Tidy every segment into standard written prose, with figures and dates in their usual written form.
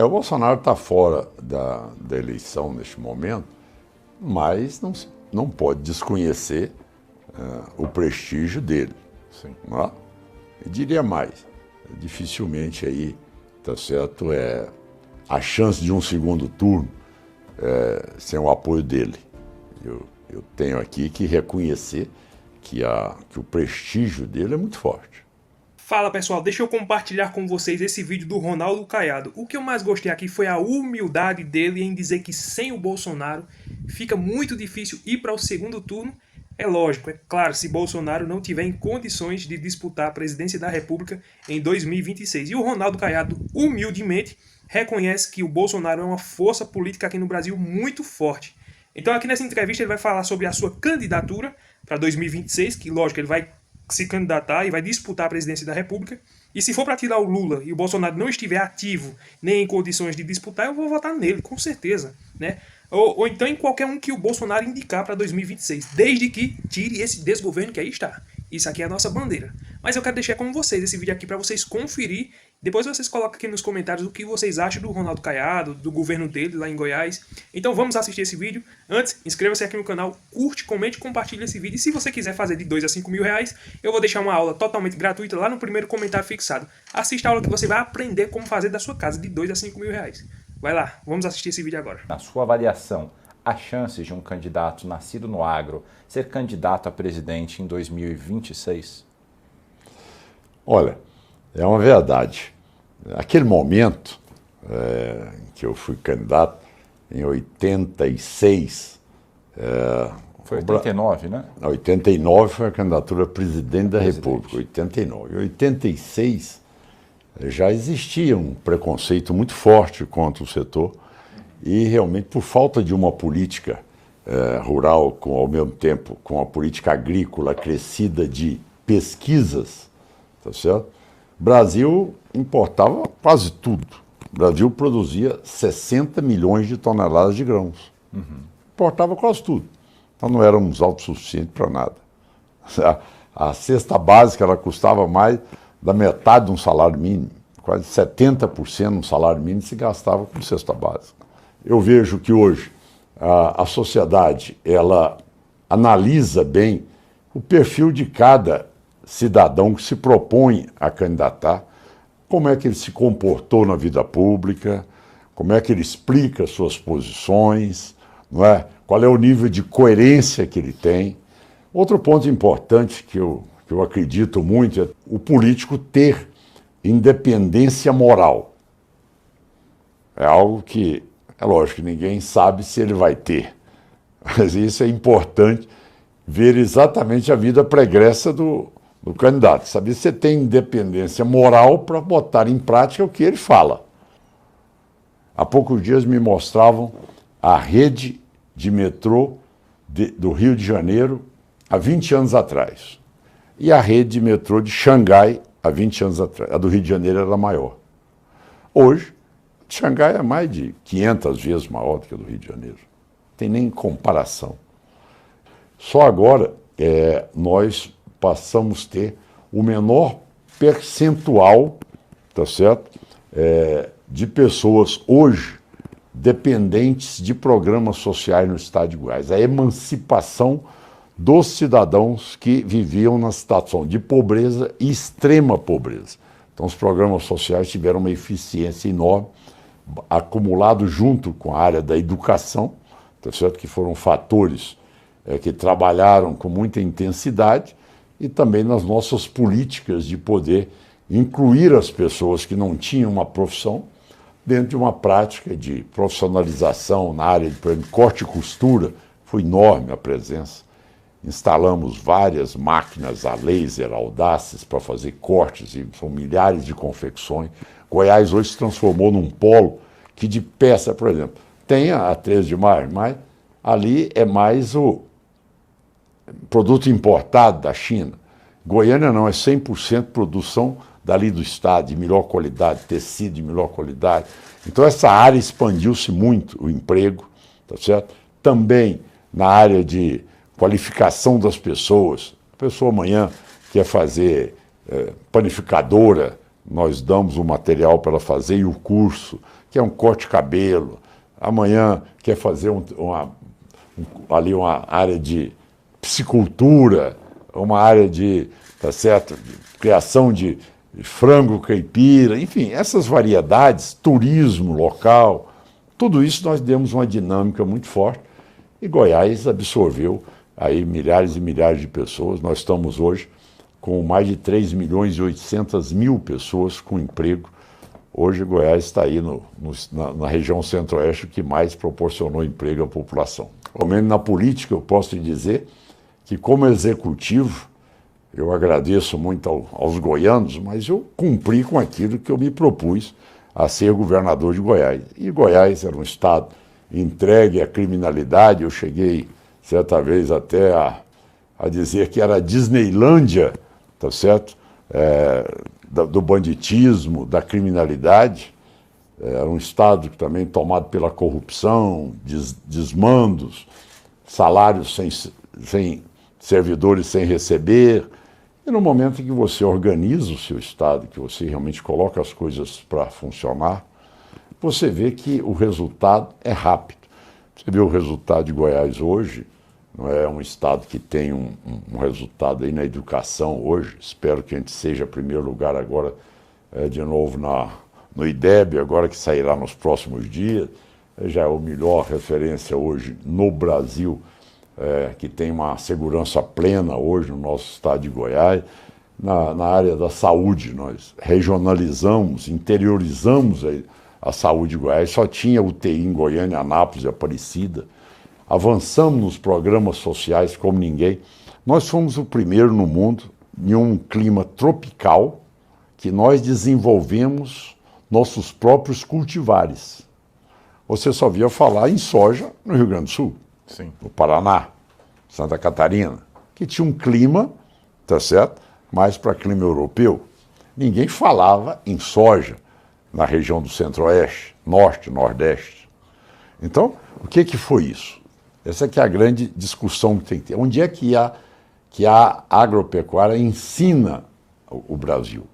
O Bolsonaro está fora da eleição neste momento, mas não pode desconhecer o prestígio dele. Sim. Não é? Eu diria mais, dificilmente aí, tá certo, a chance de um segundo turno sem o apoio dele. Eu tenho aqui que reconhecer que o prestígio dele é muito forte. Fala pessoal, deixa eu compartilhar com vocês esse vídeo do Ronaldo Caiado. O que eu mais gostei aqui foi a humildade dele em dizer que sem o Bolsonaro fica muito difícil ir para o segundo turno. É lógico, é claro, se Bolsonaro não tiver em condições de disputar a presidência da República em 2026. E o Ronaldo Caiado, humildemente, reconhece que o Bolsonaro é uma força política aqui no Brasil muito forte. Então aqui nessa entrevista ele vai falar sobre a sua candidatura para 2026, que lógico, ele vai se candidatar e vai disputar a presidência da República. E se for para tirar o Lula e o Bolsonaro não estiver ativo nem em condições de disputar, eu vou votar nele, com certeza, né? Ou então em qualquer um que o Bolsonaro indicar para 2026, desde que tire esse desgoverno que aí está. Isso aqui é a nossa bandeira. Mas eu quero deixar com vocês esse vídeo aqui para vocês conferir. Depois vocês colocam aqui nos comentários o que vocês acham do Ronaldo Caiado, do governo dele lá em Goiás. Então vamos assistir esse vídeo. Antes, inscreva-se aqui no canal, curte, comente, compartilhe esse vídeo. E se você quiser fazer de 2 a 5 mil reais, eu vou deixar uma aula totalmente gratuita lá no primeiro comentário fixado. Assista a aula que você vai aprender como fazer da sua casa de 2 a 5 mil reais. Vai lá, vamos assistir esse vídeo agora. Na sua avaliação, há chances de um candidato nascido no agro ser candidato a presidente em 2026? Olha, é uma verdade. Naquele momento em que eu fui candidato, em 86... Foi 89, né? 89 foi a candidatura a presidente da República, 89. Em 86 já existia um preconceito muito forte contra o setor e realmente por falta de uma política rural, ao mesmo tempo com a política agrícola crescida de pesquisas, tá certo? O Brasil importava quase tudo. O Brasil produzia 60 milhões de toneladas de grãos. Importava quase tudo. Então não éramos autossuficientes para nada. A cesta básica ela custava mais da metade de um salário mínimo. Quase 70% de um salário mínimo se gastava com cesta básica. Eu vejo que hoje a sociedade ela analisa bem o perfil de cada cidadão que se propõe a candidatar, como é que ele se comportou na vida pública, como é que ele explica suas posições, não é? Qual é o nível de coerência que ele tem. Outro ponto importante que eu acredito muito é o político ter independência moral. É algo que, é lógico que ninguém sabe se ele vai ter, mas isso é importante, ver exatamente a vida pregressa do candidato, saber se você tem independência moral para botar em prática o que ele fala. Há poucos dias me mostravam a rede de metrô do Rio de Janeiro há 20 anos atrás e a rede de metrô de Xangai há 20 anos atrás. A do Rio de Janeiro era maior. Hoje, Xangai é mais de 500 vezes maior do que a do Rio de Janeiro. Não tem nem comparação. Só agora nós passamos a ter o menor percentual, tá certo? De pessoas hoje dependentes de programas sociais no estado de Goiás. A emancipação dos cidadãos que viviam na situação de pobreza e extrema pobreza. Então os programas sociais tiveram uma eficiência enorme, acumulado junto com a área da educação, tá certo? Que foram fatores que trabalharam com muita intensidade, e também nas nossas políticas de poder incluir as pessoas que não tinham uma profissão dentro de uma prática de profissionalização na área de, por exemplo, corte e costura. Foi enorme a presença. Instalamos várias máquinas a laser, audáceis, para fazer cortes, e são milhares de confecções. Goiás hoje se transformou num polo que de peça, por exemplo, tem a 13 de maio, mas ali é mais o produto importado da China. Goiânia não, é 100% produção dali do estado, de melhor qualidade, tecido de melhor qualidade. Então essa área expandiu-se muito, o emprego, tá certo? Também na área de qualificação das pessoas. A pessoa amanhã quer fazer panificadora, nós damos o material para ela fazer e o curso. quer um corte de cabelo, amanhã quer fazer ali uma área de piscicultura, uma área de, tá certo, de criação de frango caipira, enfim, essas variedades, turismo local, tudo isso nós demos uma dinâmica muito forte e Goiás absorveu aí milhares e milhares de pessoas. Nós estamos hoje com mais de 3.800.000 pessoas com emprego. Hoje Goiás está aí na região centro-oeste que mais proporcionou emprego à população. Ao menos na política eu posso te dizer que como executivo, eu agradeço muito aos goianos, mas eu cumpri com aquilo que eu me propus a ser governador de Goiás. E Goiás era um estado entregue à criminalidade. Eu cheguei, certa vez, até a dizer que era a Disneylândia, tá certo? Do banditismo, da criminalidade. Era um estado também tomado pela corrupção, desmandos, salários sem servidores sem receber. E no momento em que você organiza o seu estado, que você realmente coloca as coisas para funcionar, você vê que o resultado é rápido. Você vê o resultado de Goiás hoje, não é um estado que tem um resultado aí na educação hoje. Espero que a gente seja primeiro lugar agora, de novo no IDEB, agora que sairá nos próximos dias. Já é a melhor referência hoje no Brasil, que tem uma segurança plena hoje no nosso estado de Goiás. Na área da saúde, nós regionalizamos, interiorizamos a saúde de Goiás. Só tinha UTI em Goiânia, Anápolis e Aparecida. Avançamos nos programas sociais como ninguém. Nós fomos o primeiro no mundo, em um clima tropical, que nós desenvolvemos nossos próprios cultivares. Você só via falar em soja no Rio Grande do Sul. Sim. No Paraná, Santa Catarina, que tinha um clima, tá certo, mais para clima europeu. Ninguém falava em soja na região do Centro-Oeste, Norte, Nordeste. Então, o que foi isso? Essa que é a grande discussão que tem que ter. Onde é que a agropecuária ensina o Brasil?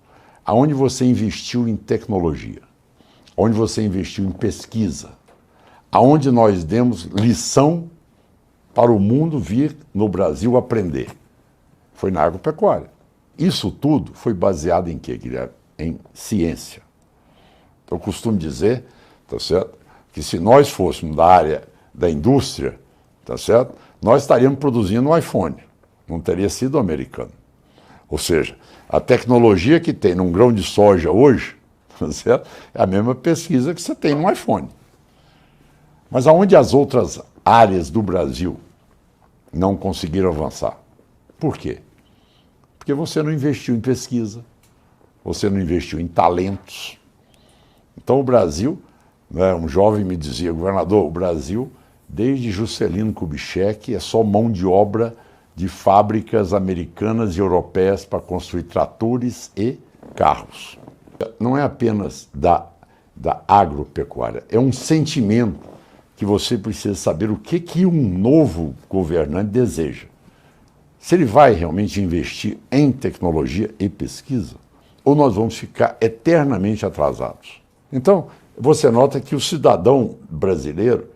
Aonde você investiu em tecnologia? Onde você investiu em pesquisa? Aonde nós demos lição para o mundo vir no Brasil aprender? Foi na agropecuária. Isso tudo foi baseado em quê, Guilherme? Em ciência. Eu costumo dizer, tá certo, que se nós fôssemos da área da indústria, tá certo, nós estaríamos produzindo um iPhone, não teria sido americano. Ou seja, a tecnologia que tem num grão de soja hoje, tá certo, é a mesma pesquisa que você tem no iPhone. Mas aonde as outras áreas do Brasil não conseguiram avançar? Por quê? Porque você não investiu em pesquisa, você não investiu em talentos. Então o Brasil, né, um jovem me dizia, governador, o Brasil, desde Juscelino Kubitschek, é só mão de obra de fábricas americanas e europeias para construir tratores e carros. Não é apenas da agropecuária, é um sentimento que você precisa saber o que um novo governante deseja. Se ele vai realmente investir em tecnologia e pesquisa, ou nós vamos ficar eternamente atrasados. Então, você nota que o cidadão brasileiro,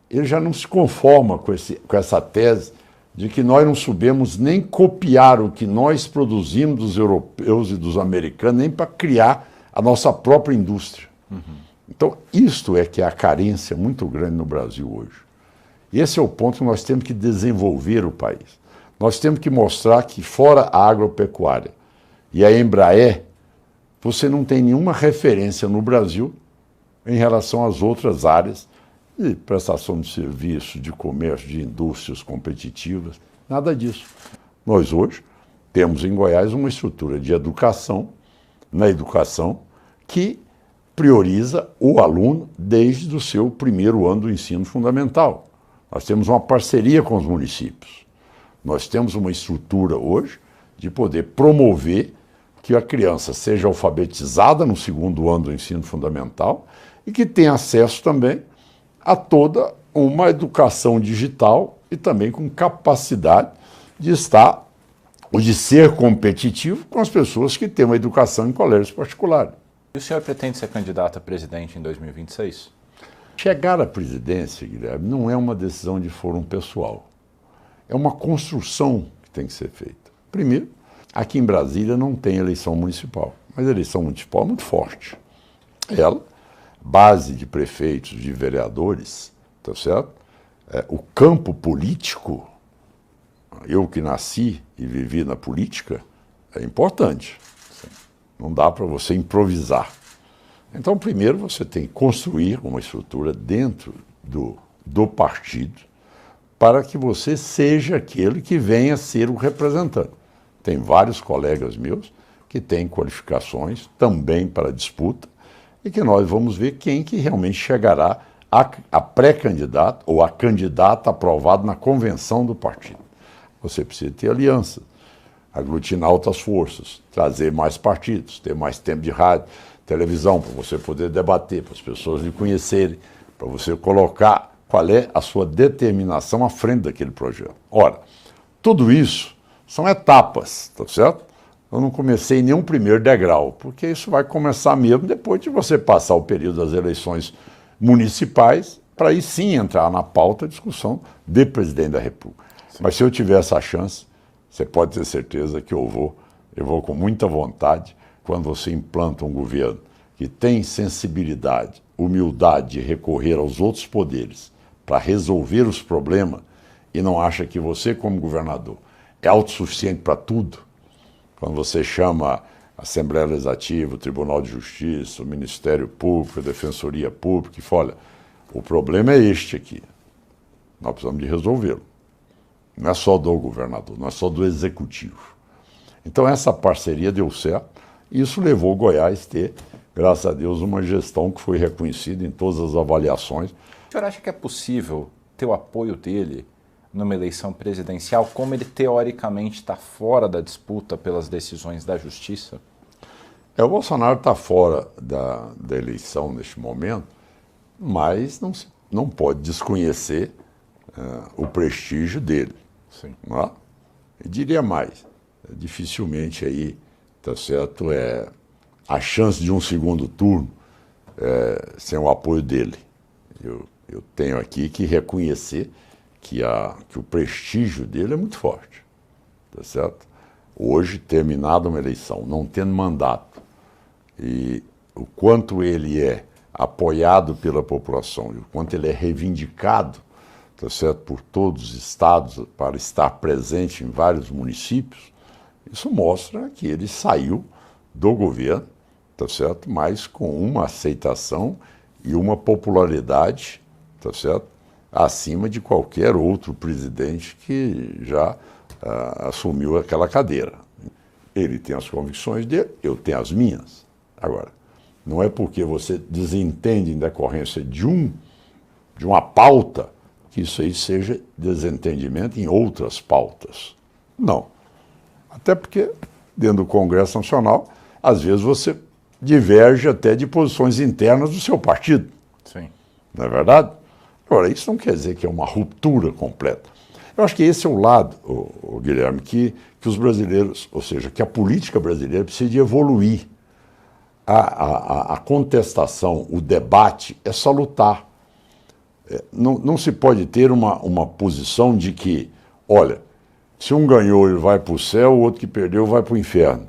ele já não se conforma com essa tese de que nós não sabemos nem copiar o que nós produzimos dos europeus e dos americanos, nem para criar a nossa própria indústria. Uhum. Então, isto é que é a carência muito grande no Brasil hoje. E esse é o ponto que nós temos que desenvolver o país. Nós temos que mostrar que, fora a agropecuária e a Embraer, você não tem nenhuma referência no Brasil em relação às outras áreas de prestação de serviço, de comércio, de indústrias competitivas, nada disso. Nós hoje temos em Goiás uma estrutura de educação, na educação, que prioriza o aluno desde o seu primeiro ano do ensino fundamental. Nós temos uma parceria com os municípios. Nós temos uma estrutura hoje de poder promover que a criança seja alfabetizada no segundo ano do ensino fundamental e que tenha acesso também a toda uma educação digital e também com capacidade de estar ou de ser competitivo com as pessoas que têm uma educação em colégios particulares. E o senhor pretende ser candidato a presidente em 2026? Chegar à presidência, Guilherme, não é uma decisão de fórum pessoal. É uma construção que tem que ser feita. Primeiro, aqui em Brasília não tem eleição municipal, mas a eleição municipal é muito forte. Ela, base de prefeitos, de vereadores, tá certo? O campo político, eu que nasci e vivi na política, é importante. Não dá para você improvisar. Então, primeiro, você tem que construir uma estrutura dentro do partido para que você seja aquele que venha ser o representante. Tem vários colegas meus que têm qualificações também para disputa e que nós vamos ver quem que realmente chegará a pré-candidato ou a candidato aprovado na convenção do partido. Você precisa ter aliança, aglutinar outras forças, trazer mais partidos, ter mais tempo de rádio, televisão, para você poder debater, para as pessoas lhe conhecerem, para você colocar qual é a sua determinação à frente daquele projeto. Ora, tudo isso são etapas, tá certo? Eu não comecei nenhum primeiro degrau, porque isso vai começar mesmo depois de você passar o período das eleições municipais, para aí sim entrar na pauta a discussão de presidente da República. Sim. Mas se eu tiver essa chance, você pode ter certeza que eu vou com muita vontade. Quando você implanta um governo que tem sensibilidade, humildade de recorrer aos outros poderes para resolver os problemas e não acha que você, como governador, é autossuficiente para tudo, quando você chama a Assembleia Legislativa, o Tribunal de Justiça, o Ministério Público, a Defensoria Pública, e fala, olha, o problema é este aqui, nós precisamos de resolvê-lo. Não é só do governador, não é só do executivo. Então essa parceria deu certo. Isso levou o Goiás a ter, graças a Deus, uma gestão que foi reconhecida em todas as avaliações. O senhor acha que é possível ter o apoio dele numa eleição presidencial, como ele teoricamente está fora da disputa pelas decisões da Justiça? O Bolsonaro está fora da eleição neste momento, mas não pode desconhecer o prestígio dele. Sim. Não é? Eu diria mais, dificilmente aí, tá certo, a chance de um segundo turno sem o apoio dele. Eu tenho aqui que reconhecer que o prestígio dele é muito forte, tá certo? Hoje, terminada uma eleição, não tendo mandato, e o quanto ele é apoiado pela população e o quanto ele é reivindicado, tá certo, por todos os estados para estar presente em vários municípios, isso mostra que ele saiu do governo, tá certo, mas com uma aceitação e uma popularidade, tá certo, acima de qualquer outro presidente que já assumiu aquela cadeira. Ele tem as convicções dele, eu tenho as minhas. Agora, não é porque você desentende em decorrência de uma pauta que isso aí seja desentendimento em outras pautas. Não. Até porque, dentro do Congresso Nacional, às vezes você diverge até de posições internas do seu partido. Sim. Não é verdade? Agora, isso não quer dizer que é uma ruptura completa. Eu acho que esse é o lado, Guilherme, que os brasileiros, ou seja, que a política brasileira precisa de evoluir. A contestação, o debate é salutar. Não se pode ter uma posição de que, olha, se um ganhou, ele vai para o céu, o outro que perdeu vai para o inferno.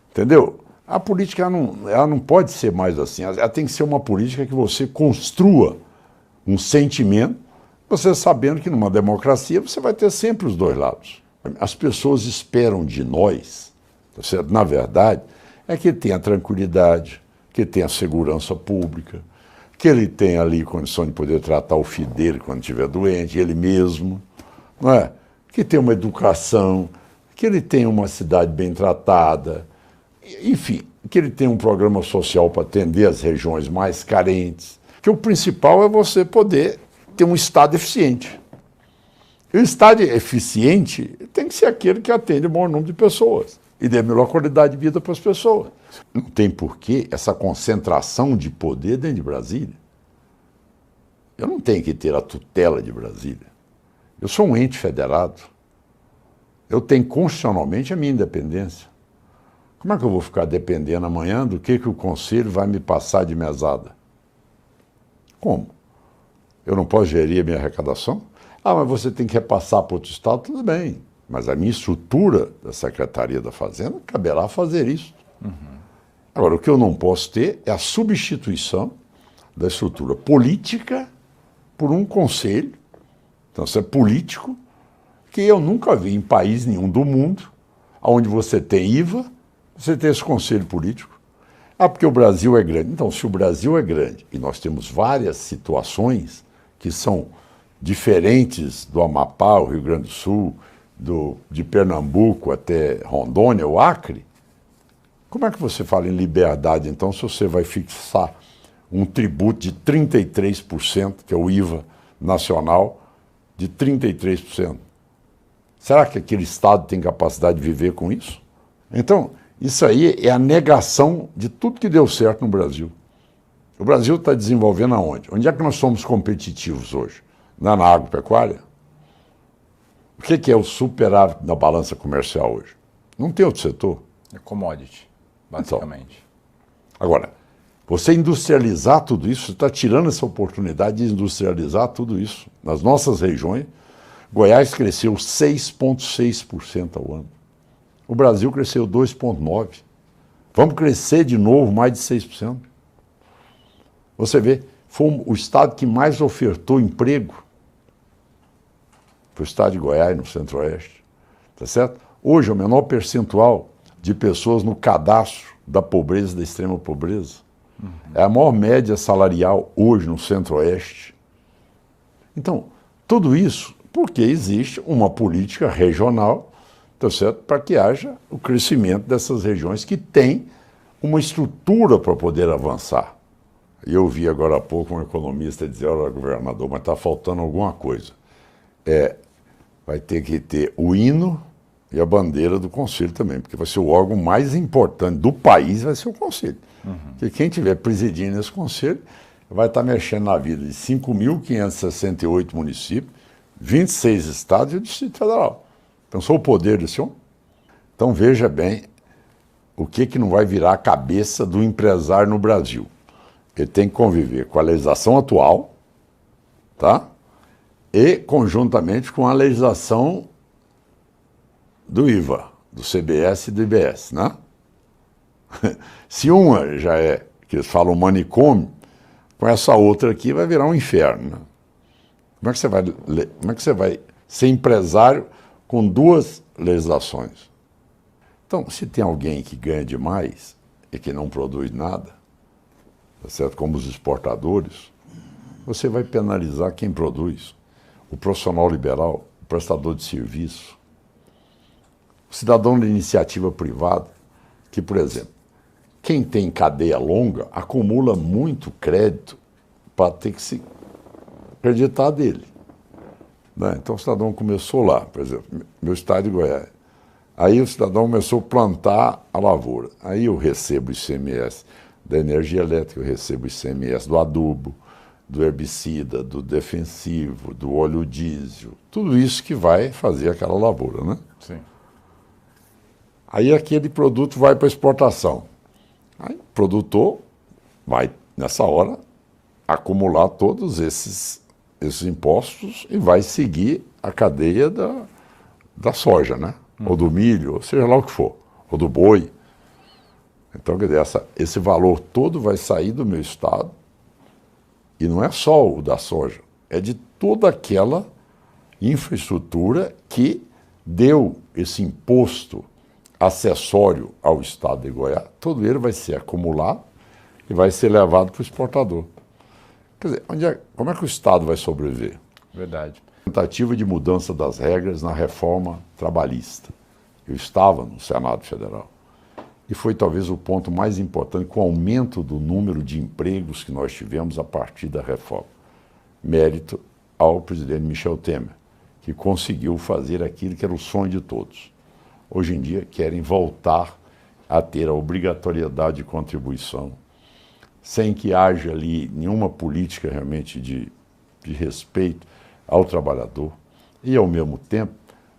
Entendeu? A política ela não pode ser mais assim. Ela tem que ser uma política que você construa um sentimento, você sabendo que numa democracia você vai ter sempre os dois lados. As pessoas esperam de nós, tá certo? Na verdade, é que tenha tranquilidade, que tenha segurança pública, que ele tenha ali condição de poder tratar o filho dele quando estiver doente, ele mesmo, não é? Que tenha uma educação, que ele tenha uma cidade bem tratada, enfim, que ele tenha um programa social para atender as regiões mais carentes. Que o principal é você poder ter um Estado eficiente. E o Estado eficiente tem que ser aquele que atende o maior número de pessoas e dê a melhor qualidade de vida para as pessoas. Não tem porquê essa concentração de poder dentro de Brasília. Eu não tenho que ter a tutela de Brasília. Eu sou um ente federado. Eu tenho constitucionalmente a minha independência. Como é que eu vou ficar dependendo amanhã do que o Conselho vai me passar de mesada? Como? Eu não posso gerir a minha arrecadação? Ah, mas você tem que repassar para outro estado? Tudo bem. Mas a minha estrutura da Secretaria da Fazenda caberá fazer isso. Agora, o que eu não posso ter é a substituição da estrutura política por um conselho. Então, isso é político, que eu nunca vi em país nenhum do mundo, onde você tem IVA, você tem esse conselho político. Ah, porque o Brasil é grande. Então, se o Brasil é grande e nós temos várias situações que são diferentes do Amapá, o Rio Grande do Sul, de Pernambuco até Rondônia, o Acre, como é que você fala em liberdade, então, se você vai fixar um tributo de 33%, que é o IVA nacional, de 33%? Será que aquele Estado tem capacidade de viver com isso? Então, isso aí é a negação de tudo que deu certo no Brasil. O Brasil está desenvolvendo aonde? Onde é que nós somos competitivos hoje? Na agropecuária? O que é o superávit na balança comercial hoje? Não tem outro setor. É commodity, basicamente. Então, agora, você industrializar tudo isso, você está tirando essa oportunidade de industrializar tudo isso. Nas nossas regiões, Goiás cresceu 6,6% ao ano. O Brasil cresceu 2,9%. Vamos crescer de novo mais de 6%. Você vê, foi o estado que mais ofertou emprego. Foi o estado de Goiás, no Centro-Oeste. Tá certo? Hoje, o menor percentual de pessoas no cadastro da pobreza, da extrema pobreza. É a maior média salarial hoje no Centro-Oeste. Então, tudo isso porque existe uma política regional, tá certo? Para que haja o crescimento dessas regiões que têm uma estrutura para poder avançar. E eu vi agora há pouco um economista dizer, olha, governador, mas está faltando alguma coisa. Vai ter que ter o hino e a bandeira do Conselho também, porque vai ser o órgão mais importante do país, vai ser o Conselho. Porque quem estiver presidindo esse Conselho vai estar mexendo na vida de 5.568 municípios, 26 estados e o Distrito Federal. Pensou o poder desse homem? Então veja bem o que não vai virar a cabeça do empresário no Brasil. Ele tem que conviver com a legislação atual, tá? E conjuntamente com a legislação do IVA, do CBS e do IBS, né? Se uma já é, que eles falam manicômio, com essa outra aqui vai virar um inferno, né? Como é que você vai ser empresário com duas legislações? Então, se tem alguém que ganha demais e que não produz nada, tá certo? Como os exportadores, você vai penalizar quem produz. O profissional liberal, o prestador de serviço, o cidadão de iniciativa privada, que, por exemplo, quem tem cadeia longa acumula muito crédito para ter que se acreditar dele. Né? Então o cidadão começou lá, por exemplo, meu estado de Goiás. Aí o cidadão começou a plantar a lavoura. Aí eu recebo o ICMS da energia elétrica, eu recebo o ICMS do adubo, do herbicida, do defensivo, do óleo diesel, tudo isso que vai fazer aquela lavoura, né? Sim. Aí aquele produto vai para exportação. Aí o produtor vai, nessa hora, acumular todos esses impostos e vai seguir a cadeia da soja, né? Ou do milho, ou seja lá o que for, ou do boi. Então, quer dizer, esse valor todo vai sair do meu estado, e não é só o da soja, é de toda aquela infraestrutura que deu esse imposto acessório ao estado de Goiás, todo ele vai ser acumulado e vai ser levado para o exportador. Quer dizer, como é que o estado vai sobreviver? Verdade. Tentativa de mudança das regras na reforma trabalhista. Eu estava no Senado Federal. E foi talvez o ponto mais importante com o aumento do número de empregos que nós tivemos a partir da reforma. Mérito ao presidente Michel Temer, que conseguiu fazer aquilo que era o sonho de todos. Hoje em dia querem voltar a ter a obrigatoriedade de contribuição, sem que haja ali nenhuma política realmente de respeito ao trabalhador. E, ao mesmo tempo,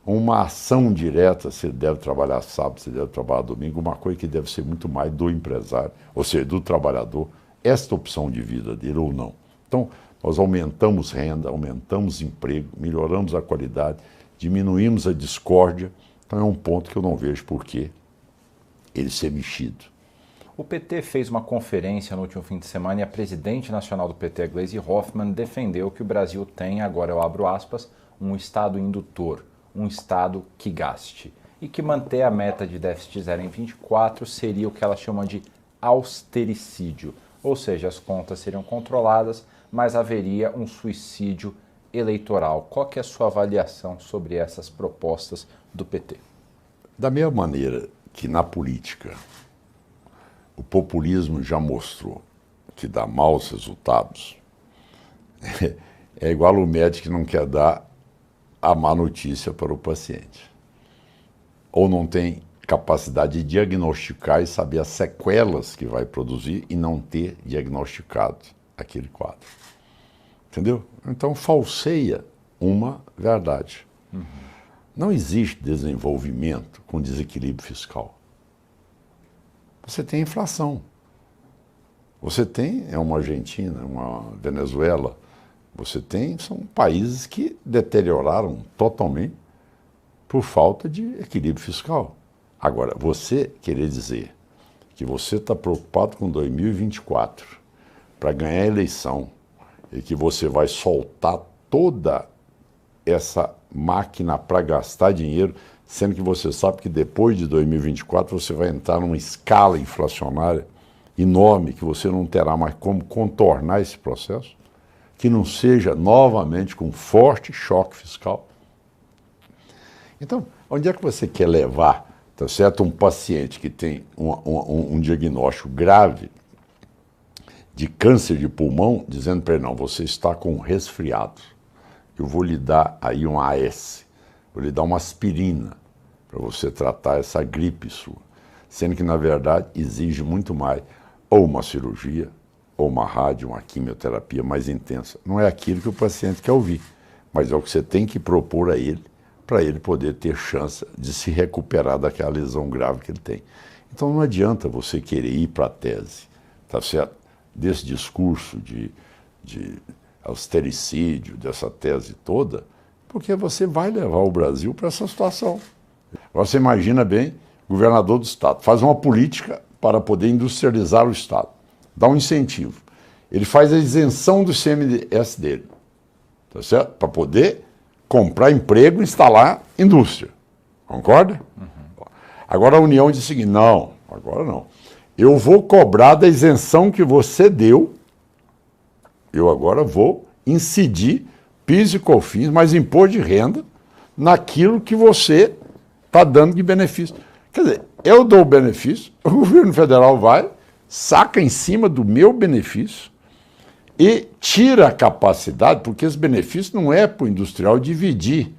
uma ação direta, se ele deve trabalhar sábado, se ele deve trabalhar domingo, uma coisa que deve ser muito mais do empresário, ou seja, do trabalhador, esta opção de vida dele ou não. Então, nós aumentamos renda, aumentamos emprego, melhoramos a qualidade, diminuímos a discórdia, então é um ponto que eu não vejo por que ele ser mexido. O PT fez uma conferência no último fim de semana e a presidente nacional do PT, Gleisi Hoffmann, defendeu que o Brasil tem, agora eu abro aspas, um Estado indutor, um Estado que gaste. E que manter a meta de déficit zero em 24 seria o que ela chama de austericídio. Ou seja, as contas seriam controladas, mas haveria um suicídio eleitoral. Qual que é a sua avaliação sobre essas propostas do PT? Da mesma maneira que na política o populismo já mostrou que dá maus resultados, é igual o médico que não quer dar a má notícia para o paciente. Ou não tem capacidade de diagnosticar e saber as sequelas que vai produzir e não ter diagnosticado aquele quadro. Entendeu? Então falseia uma verdade. Não existe desenvolvimento com desequilíbrio fiscal. Você tem inflação. Você tem uma Argentina, uma Venezuela. Você tem, são países que deterioraram totalmente por falta de equilíbrio fiscal. Agora, você querer dizer que você está preocupado com 2024 para ganhar a eleição e que você vai soltar toda essa máquina para gastar dinheiro, sendo que você sabe que depois de 2024 você vai entrar numa escala inflacionária enorme, que você não terá mais como contornar esse processo, que não seja novamente com forte choque fiscal. Então, onde é que você quer levar, tá certo, um paciente que tem um diagnóstico grave de câncer de pulmão, dizendo para ele, não, você está com resfriado, eu vou lhe dar aí um AS, vou lhe dar uma aspirina para você tratar essa gripe sua, sendo que, na verdade, exige muito mais, ou uma cirurgia, ou uma rádio, uma quimioterapia mais intensa. Não é aquilo que o paciente quer ouvir, mas é o que você tem que propor a ele, para ele poder ter chance de se recuperar daquela lesão grave que ele tem. Então não adianta você querer ir para a tese, tá certo? Desse discurso de austericídio, dessa tese toda, porque você vai levar o Brasil para essa situação. Você imagina bem, governador do Estado faz uma política para poder industrializar o Estado, dá um incentivo. Ele faz a isenção do ICMS dele, tá certo? Para poder comprar emprego e instalar indústria. Concorda? Agora a União diz o seguinte, não, agora não. Eu vou cobrar da isenção que você deu, eu agora vou incidir PIS e COFINS, mas imposto de renda, naquilo que você está dando de benefício. Quer dizer, eu dou o benefício, o governo federal vai, saca em cima do meu benefício e tira a capacidade, porque esse benefício não é para o industrial dividir,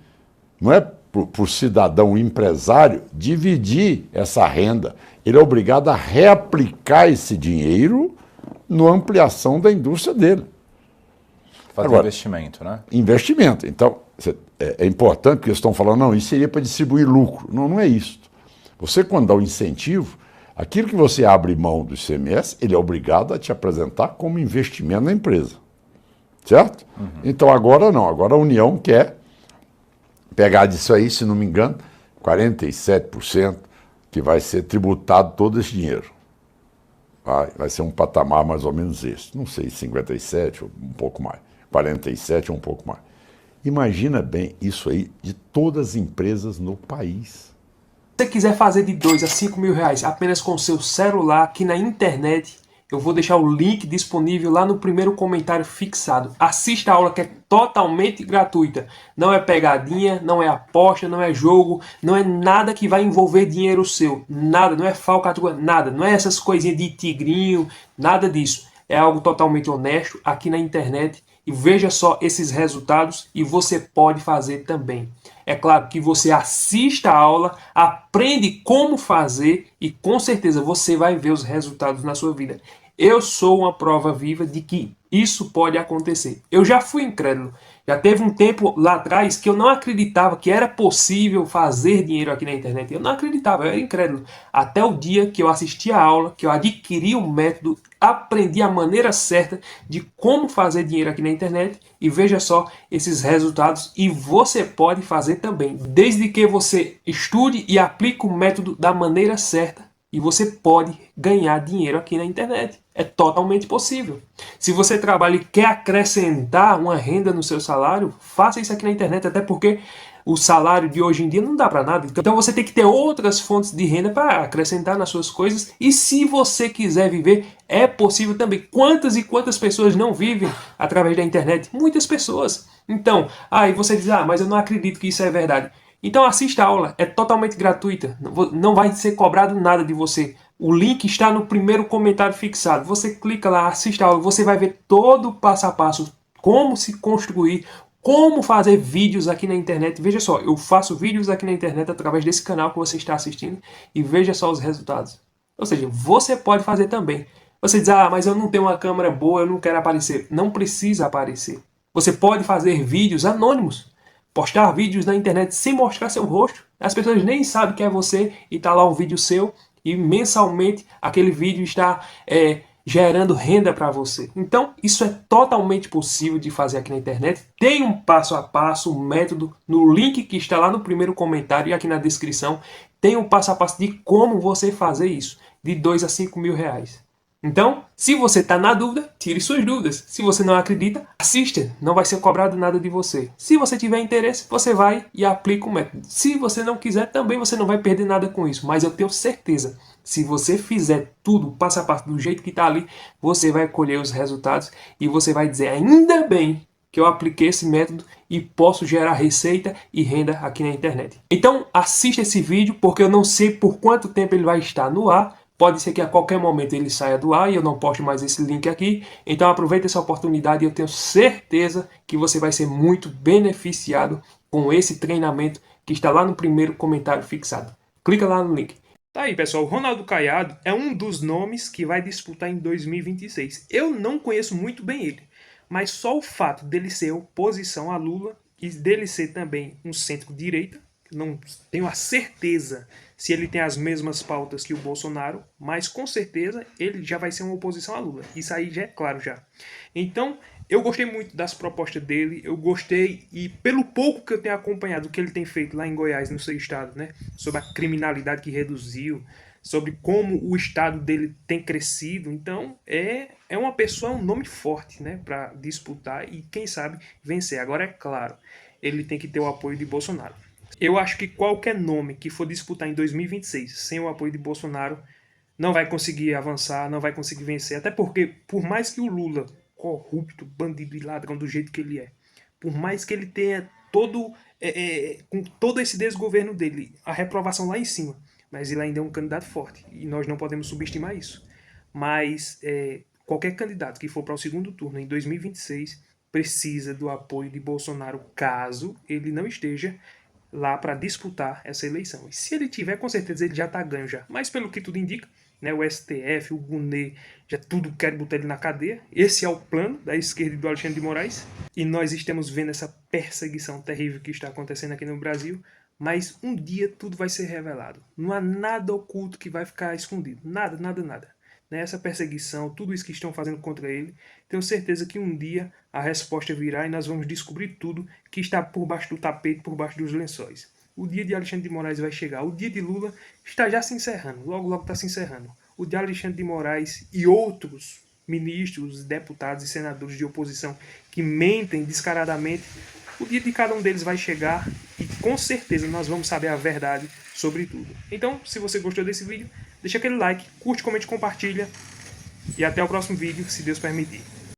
não é para o cidadão empresário dividir essa renda. Ele é obrigado a reaplicar esse dinheiro na ampliação da indústria dele. Fazer agora, investimento, né? Investimento. Então, é importante, porque eles estão falando, não, isso seria para distribuir lucro. Não, não é isso. Você, quando dá o incentivo, aquilo que você abre mão do ICMS, ele é obrigado a te apresentar como investimento na empresa. Certo? Então, agora não. Agora a União quer pegar disso aí, se não me engano, 47% que vai ser tributado todo esse dinheiro. Vai ser um patamar mais ou menos esse. Não sei, 57 ou um pouco mais. 47 ou um pouco mais. Imagina bem isso aí de todas as empresas no país. Se você quiser fazer de 2 a 5 mil reais apenas com o seu celular aqui na internet, eu vou deixar o link disponível lá no primeiro comentário fixado. Assista a aula que é totalmente gratuita. Não é pegadinha, não é aposta, não é jogo, não é nada que vai envolver dinheiro seu. Nada, não é falcatrua, nada. Não é essas coisinhas de tigrinho, nada disso. É algo totalmente honesto aqui na internet. E veja só esses resultados e você pode fazer também. É claro que você assista a aula, aprende como fazer e com certeza você vai ver os resultados na sua vida. Eu sou uma prova viva de que Isso pode acontecer. Eu já fui incrédulo. Já teve um tempo lá atrás que eu não acreditava que era possível fazer dinheiro aqui na internet. Eu não acreditava, eu era incrédulo. Até o dia que eu assisti a aula, que eu adquiri o método, aprendi a maneira certa de como fazer dinheiro aqui na internet e veja só esses resultados. E você pode fazer também, desde que você estude e aplique o método da maneira certa. E você pode ganhar dinheiro aqui na internet. É totalmente possível. Se você trabalha e quer acrescentar uma renda no seu salário, faça isso aqui na internet, até porque o salário de hoje em dia não dá para nada. Então você tem que ter outras fontes de renda para acrescentar nas suas coisas. E se você quiser viver, é possível também. Quantas e quantas pessoas não vivem através da internet? Muitas pessoas. Então, aí você diz, mas eu não acredito que isso é verdade. Então assista a aula, é totalmente gratuita, não vai ser cobrado nada de você. O link está no primeiro comentário fixado. Você clica lá, assista a aula, você vai ver todo o passo a passo, como se construir, como fazer vídeos aqui na internet. Veja só, eu faço vídeos aqui na internet através desse canal que você está assistindo e veja só os resultados. Ou seja, você pode fazer também. Você diz, mas eu não tenho uma câmera boa, eu não quero aparecer. Não precisa aparecer. Você pode fazer vídeos anônimos. Postar vídeos na internet sem mostrar seu rosto. As pessoas nem sabem que é você e está lá um vídeo seu e mensalmente aquele vídeo está gerando renda para você. Então, isso é totalmente possível de fazer aqui na internet. Tem um passo a passo, um método no link que está lá no primeiro comentário e aqui na descrição. Tem um passo a passo de como você fazer isso, de 2 a 5 mil reais. Então, se você está na dúvida, tire suas dúvidas. Se você não acredita, assista. Não vai ser cobrado nada de você. Se você tiver interesse, você vai e aplica o método. Se você não quiser, também você não vai perder nada com isso. Mas eu tenho certeza, se você fizer tudo passo a passo do jeito que está ali, você vai colher os resultados e você vai dizer, ainda bem que eu apliquei esse método e posso gerar receita e renda aqui na internet. Então, assista esse vídeo, porque eu não sei por quanto tempo ele vai estar no ar. Pode ser que a qualquer momento ele saia do ar e eu não poste mais esse link aqui. Então aproveita essa oportunidade e eu tenho certeza que você vai ser muito beneficiado com esse treinamento que está lá no primeiro comentário fixado. Clica lá no link. Tá aí, pessoal. O Ronaldo Caiado é um dos nomes que vai disputar em 2026. Eu não conheço muito bem ele, mas só o fato dele ser oposição a Lula e dele ser também um centro-direita, não tenho a certeza se ele tem as mesmas pautas que o Bolsonaro, mas com certeza ele já vai ser uma oposição a Lula. Isso aí já é claro já. Então, eu gostei muito das propostas dele, eu gostei, e pelo pouco que eu tenho acompanhado o que ele tem feito lá em Goiás, no seu estado, né, sobre a criminalidade que reduziu, sobre como o estado dele tem crescido, então é uma pessoa, um nome forte, né, para disputar e quem sabe vencer. Agora é claro, ele tem que ter o apoio de Bolsonaro. Eu acho que qualquer nome que for disputar em 2026 sem o apoio de Bolsonaro não vai conseguir avançar, não vai conseguir vencer. Até porque, por mais que o Lula, corrupto, bandido e ladrão do jeito que ele é, por mais que ele tenha com todo esse desgoverno dele, a reprovação lá em cima, mas ele ainda é um candidato forte e nós não podemos subestimar isso. Mas qualquer candidato que for para o segundo turno em 2026 precisa do apoio de Bolsonaro caso ele não esteja lá para disputar essa eleição. E se ele tiver, com certeza ele já está ganho já. Mas pelo que tudo indica, né, o STF, o GUNE, já tudo quer botar ele na cadeia. Esse é o plano da esquerda e do Alexandre de Moraes. E nós estamos vendo essa perseguição terrível que está acontecendo aqui no Brasil. Mas um dia tudo vai ser revelado. Não há nada oculto que vai ficar escondido. Nada, nada, nada. Essa perseguição, tudo isso que estão fazendo contra ele, tenho certeza que um dia a resposta virá e nós vamos descobrir tudo que está por baixo do tapete, por baixo dos lençóis. O dia de Alexandre de Moraes vai chegar. O dia de Lula está já se encerrando. Logo, logo está se encerrando. O de Alexandre de Moraes e outros ministros, deputados e senadores de oposição que mentem descaradamente, o dia de cada um deles vai chegar e com certeza nós vamos saber a verdade sobre tudo. Então, se você gostou desse vídeo, deixa aquele like, curte, comente, compartilha e até o próximo vídeo, se Deus permitir.